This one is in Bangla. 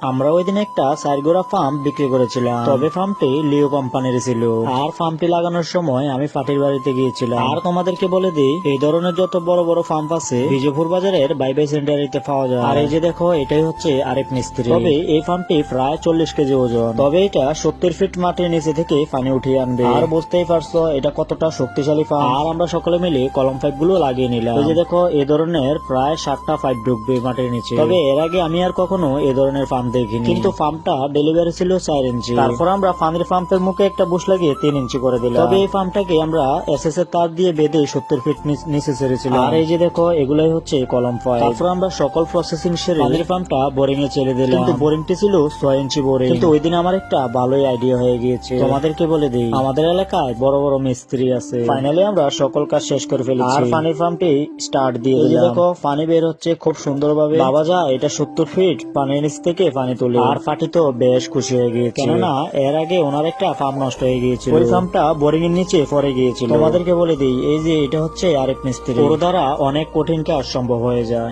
আমরা ওই দিন একটা সাইরগোরা ফার্ম বিক্রি করেছিলাম, তবে ফার্মটি লিও কোম্পানির ছিল। আর ফার্মটি লাগানোর সময় আমি ফাটির বাড়িতে গিয়েছিলাম। আর তোমাদেরকে বলে দিই, এই ধরনের যত বড় বড় ফার্ম আছে বিজয়পুর বাজারের বাইবাই সেন্টারিতে পাওয়া যায়। আর এই যে দেখো, এটাই হচ্ছে আরেক মিস্ত্রি। তবে এই ফার্মটি প্রায় 40 কেজি ওজন। তবে এটা 70 ফিট মাটির নিচে থেকে পানি উঠিয়ে আনবে। আর বুঝতেই পারছো এটা কতটা শক্তিশালী ফার্ম। আর আমরা সকলে মিলে কলম পাইপ গুলো লাগিয়ে নিলাম। এই যে দেখো, এই ধরনের প্রায় 7টা পাইপ ঢুকবে মাটির নিচে। তবে এর আগে আমি আর কখনো এই ধরনের ফার্ম দেখিনি, কিন্তু ফার্মটা ডেলিভারি ছিল 4 ইঞ্চি। তারপর আমরা পানির পাম্পের মুখে একটা বুশ লাগিয়ে 3 ইঞ্চি করে দিলাম। তবে এই ফার্মটাকে আমরা এসএস এর তার দিয়ে বেঁধে 70 ফিট নিচে ছেড়েছিলাম। আর এই যে দেখো, এগুলাই হচ্ছে কলম পাইপ। তারপর আমরা সকল প্রসেসিং সেরে পানির পাম্পটা বোরিং এ ছেড়ে দিলাম। কিন্তু বোরিংটি ছিল 6 ইঞ্চি বোরিং। কিন্তু ওই দিন আমার একটা ভালোই আইডিয়া হয়ে গিয়েছে। তোমাদেরকে বলে দিই, আমাদের এলাকায় বড় বড় মিস্ত্রি আছে। ফাইনালি আমরা সকল কাজ শেষ করে ফেলেছি। আর পানির পাম্পটি স্টার্ট দিয়ে দিলাম। দেখো, পানি বের হচ্ছে খুব সুন্দরভাবে। বাবা যা, এটা 70 ফিট পানির নিচ থেকে পানি তুলে। আর ফাটি তো বেশ খুশি হয়ে গিয়েছে, কেননা এর আগে ওনার একটা ফার্ম নষ্ট হয়ে গিয়েছিল। ওই ফার্মটা বোরিং এর নিচে পড়ে গিয়েছিল। তোমাদেরকে বলে দিই, এই যে এটা হচ্ছে আরেক মিস্ত্রি। ওর দ্বারা অনেক কঠিন কাজ সম্ভব হয়ে যায়।